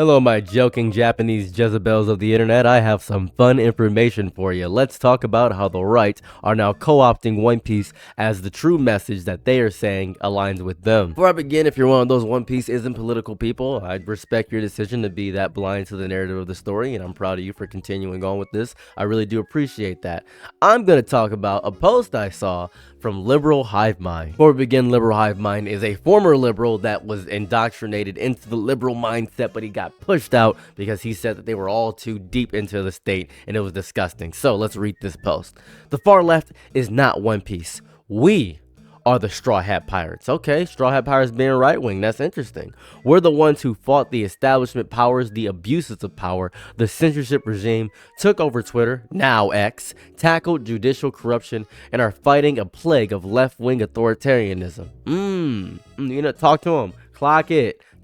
Hello, my joking Japanese Jezebels of the internet. I have some fun information for you. Let's talk about how the right are now co-opting One Piece as the true message that they are saying aligns with them. Before I begin, if you're one of those One Piece isn't political people, I respect your decision to be that blind to the narrative of the story, and I'm proud of you for continuing on with this. I really do appreciate that. I'm going to talk about a post I saw from Liberal Hive Mind. Before we begin, Liberal Hive Mind is a former liberal that was indoctrinated into the liberal mindset, but he got pushed out because he said that they were all too deep into the state and it was disgusting. So let's read this post. The far left is not One Piece. We are the Straw Hat Pirates. Okay, Straw Hat Pirates being right wing, that's interesting. We're the ones who fought the establishment powers, the abuses of power, the censorship regime, took over Twitter, now X, tackled judicial corruption, and are fighting a plague of left-wing authoritarianism. Talk to him.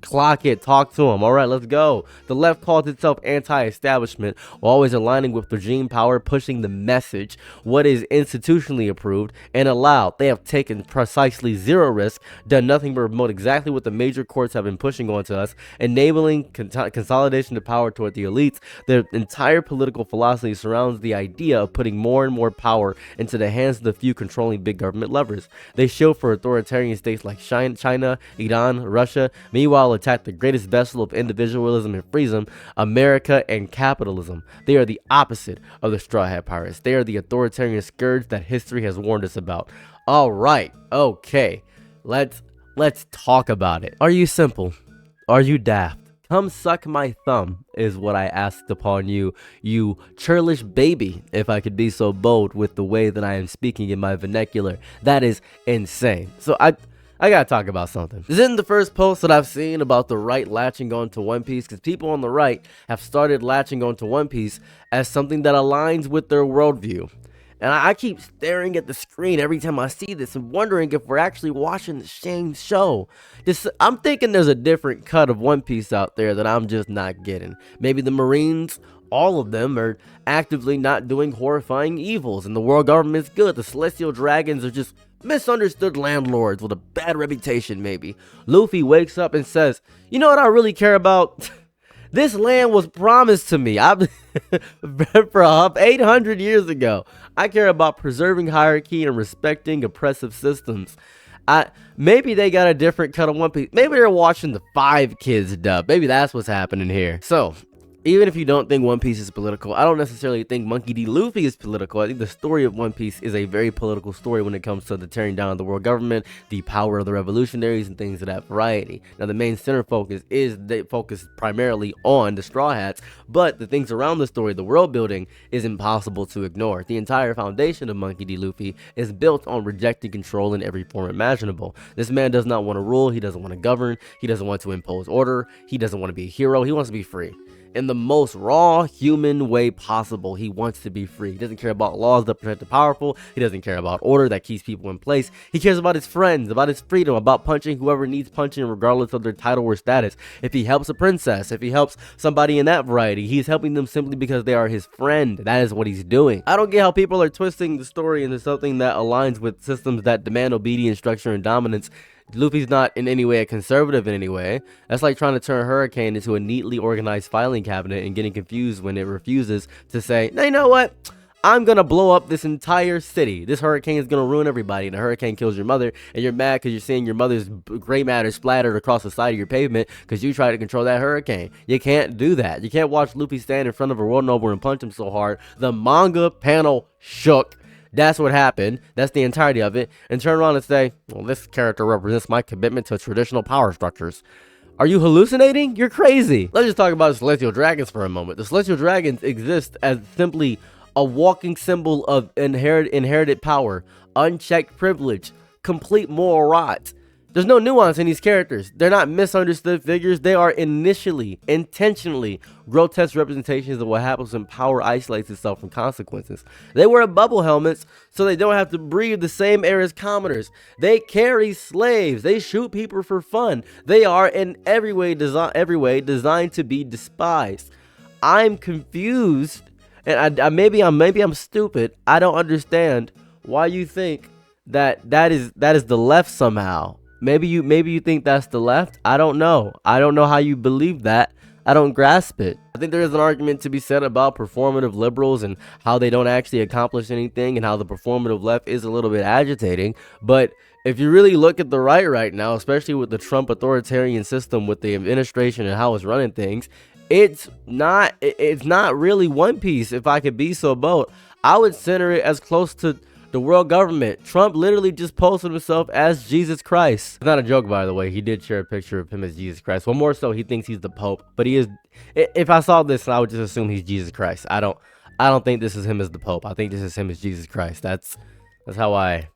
Clock it, talk to him. All right, let's go. The left calls itself anti-establishment, while always aligning with regime power, pushing the message, what is institutionally approved and allowed. They have taken precisely zero risk, done nothing but promote exactly what the major courts have been pushing onto us, enabling consolidation of power toward the elites. Their entire political philosophy surrounds the idea of putting more and more power into the hands of the few controlling big government levers. They show for authoritarian states like China, Iran, Russia. Meanwhile, attack the greatest vessel of individualism and freedom, America and capitalism. They are the opposite of the Straw Hat Pirates. They are the authoritarian scourge that history has warned us about. All right, okay, let's talk about it. Are you simple? Are you daft? Come suck my thumb is what I asked upon you, you churlish baby, if I could be so bold with the way that I am speaking in my vernacular. That is insane. So I gotta talk about something. This isn't the first post that I've seen about the right latching on to One Piece, because people on the right have started latching on to One Piece as something that aligns with their worldview. And I keep staring at the screen every time I see this and wondering if we're actually watching the same show. I'm thinking there's a different cut of One Piece out there that I'm just not getting. Maybe the Marines, all of them, are actively not doing horrifying evils, and the world government's good. The celestial dragons are just misunderstood landlords with a bad reputation, maybe. Luffy wakes up and says, you know what I really care about? This land was promised to me for 800 years ago. I care about preserving hierarchy and respecting oppressive systems. Maybe they got a different cut of One Piece. Maybe they're watching the 5 Kids dub. Maybe that's what's happening here. So, even if you don't think One Piece is political, I don't necessarily think Monkey D. Luffy is political. I think the story of One Piece is a very political story when it comes to the tearing down of the world government, the power of the revolutionaries, and things of that variety. Now, the main center focus is they focus primarily on the Straw Hats, but the things around the story, the world building, is impossible to ignore. The entire foundation of Monkey D. Luffy is built on rejecting control in every form imaginable. This man does not want to rule. He doesn't want to govern. He doesn't want to impose order. He doesn't want to be a hero. He wants to be free. In the most raw human way possible, he wants to be free. He doesn't care about laws that protect the powerful. He doesn't care about order that keeps people in place. He cares about his friends, about his freedom, about punching whoever needs punching regardless of their title or status. If he helps a princess, if he helps somebody in that variety, he's helping them simply because they are his friend. That is what he's doing. I don't get how people are twisting the story into something that aligns with systems that demand obedience, structure, and dominance. Luffy's not in any way a conservative in any way. That's like trying to turn Hurricane into a neatly organized filing cabinet and getting confused when it refuses to say, no, you know what? I'm gonna blow up this entire city. This hurricane is gonna ruin everybody, and a hurricane kills your mother, and you're mad because you're seeing your mother's gray matter splattered across the side of your pavement because you tried to control that hurricane. You can't do that. You can't watch Luffy stand in front of a world noble and punch him so hard the manga panel shook. That's what happened. That's the entirety of it. And turn around and say, well, this character represents my commitment to traditional power structures. Are you hallucinating? You're crazy. Let's just talk about the Celestial Dragons for a moment. The Celestial Dragons exist as simply a walking symbol of inherited power, unchecked privilege, complete moral rot. There's no nuance in these characters. They're not misunderstood figures. They are intentionally grotesque representations of what happens when power isolates itself from consequences. They wear bubble helmets so they don't have to breathe the same air as commoners. They carry slaves. They shoot people for fun. They are in every way designed to be despised. I'm confused, and maybe I'm stupid. I don't understand why you think that is the left somehow. Maybe you think that's the left. I don't know how you believe that. I don't grasp it. I think there is an argument to be said about performative liberals and how they don't actually accomplish anything and how the performative left is a little bit agitating. But if you really look at the right now, especially with the Trump authoritarian system, with the administration and how it's running things, it's not really One Piece. If I could be so bold, I would center it as close to the world government. Trump literally just posted himself as Jesus Christ. It's not a joke, by the way. He did share a picture of him as Jesus Christ. Well, more so, he thinks he's the Pope, but he is. If I saw this, I would just assume he's Jesus Christ. I don't think this is him as the Pope. I think this is him as Jesus Christ. That's how I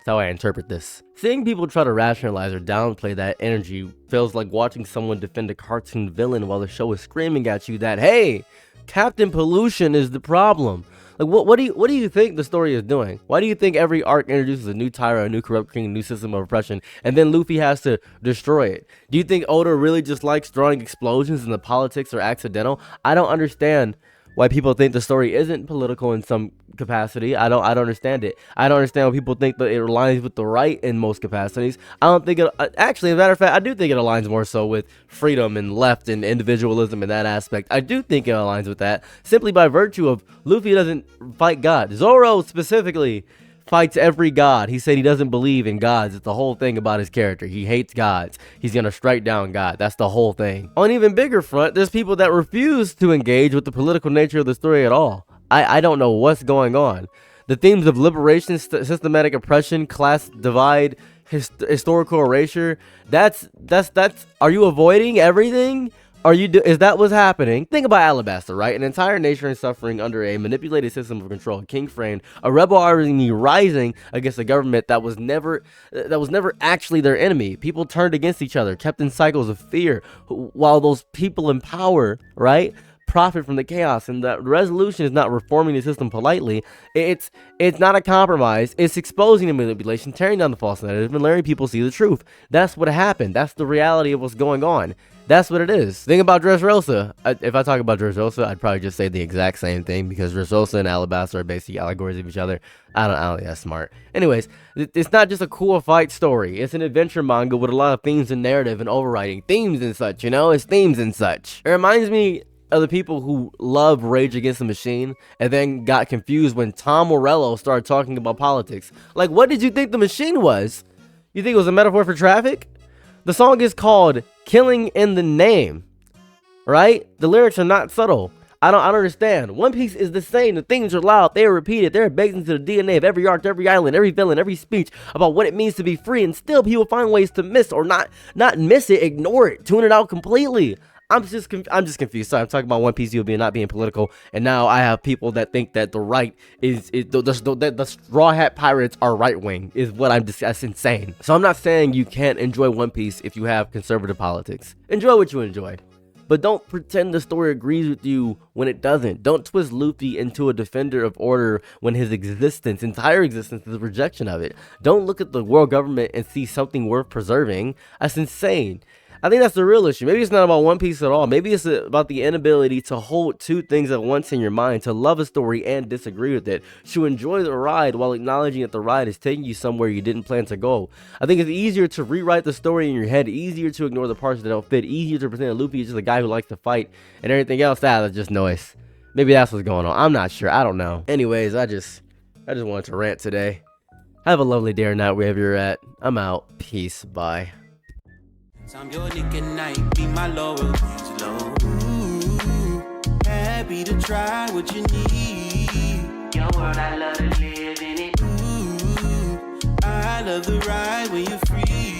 interpret this. Seeing people try to rationalize or downplay that energy feels like watching someone defend a cartoon villain while the show is screaming at you that, hey, Captain Pollution is the problem. Like, what do you think the story is doing? Why do you think every arc introduces a new tyrant, a new corrupt king, a new system of oppression, and then Luffy has to destroy it? Do you think Oda really just likes drawing explosions and the politics are accidental? I don't understand why people think the story isn't political in some capacity. I don't understand it. I don't understand why people think that it aligns with the right in most capacities. I don't think it, actually, as a matter of fact, I do think it aligns more so with freedom and left and individualism in that aspect. I do think it aligns with that, simply by virtue of Luffy doesn't fight God. Zoro specifically fights every god. He said he doesn't believe in gods. It's the whole thing about his character. He hates gods. He's gonna strike down God. That's the whole thing. On an even bigger front, there's people that refuse to engage with the political nature of the story at all. I don't know what's going on. The themes of liberation, systematic oppression, class divide, historical erasure, that's are you avoiding everything? Is that what's happening? Think about Alabasta, right? An entire nation is suffering under a manipulated system of control, king framed, a rebel army rising against a government that was never actually their enemy. People turned against each other, kept in cycles of fear, while those people in power, right, profit from the chaos. And the resolution is not reforming the system politely. It's not a compromise. It's exposing the manipulation, tearing down the false narrative, and letting people see the truth. That's what happened. That's the reality of what's going on. That's what it is. Think about Dressrosa. If I talk about Dressrosa, I'd probably just say the exact same thing, because Dressrosa and Alabasta are basically allegories of each other. I don't think that's smart. Anyways, it's not just a cool fight story. It's an adventure manga with a lot of themes and narrative and overriding themes and such, you know? It's themes and such. It reminds me of the people who love Rage Against the Machine and then got confused when Tom Morello started talking about politics. Like, what did you think the machine was? You think it was a metaphor for traffic? The song is called Killing in the Name, right? The lyrics are not subtle. I don't understand. One Piece is the same. The themes are loud. They are repeated. They're baked into the DNA of every arc, every island, every villain, every speech about what it means to be free. And still people find ways to miss or not miss it, ignore it, tune it out completely. I'm just confused. Sorry, I'm talking about One Piece not being political, and now I have people that think that the right the Straw Hat Pirates are right wing. Is what I'm just, that's insane. So I'm not saying you can't enjoy One Piece if you have conservative politics. Enjoy what you enjoy, but don't pretend the story agrees with you when it doesn't. Don't twist Luffy into a defender of order when his entire existence is a rejection of it. Don't look at the world government and see something worth preserving. That's insane. I think that's the real issue. Maybe it's not about One Piece at all. Maybe it's about the inability to hold two things at once in your mind, to love a story and disagree with it, to enjoy the ride while acknowledging that the ride is taking you somewhere you didn't plan to go. I think it's easier to rewrite the story in your head, easier to ignore the parts that don't fit, easier to pretend that Luffy is just a guy who likes to fight, and everything else, that's just noise. Maybe that's what's going on. I'm not sure. I don't know. Anyways, I just wanted to rant today. Have a lovely day or night wherever you're at. I'm out. Peace. Bye. I'm your nigga night, be my Laurel Angelo. Ooh, happy to try what you need. Your world, I love to live in it. Ooh, I love the ride when you're free.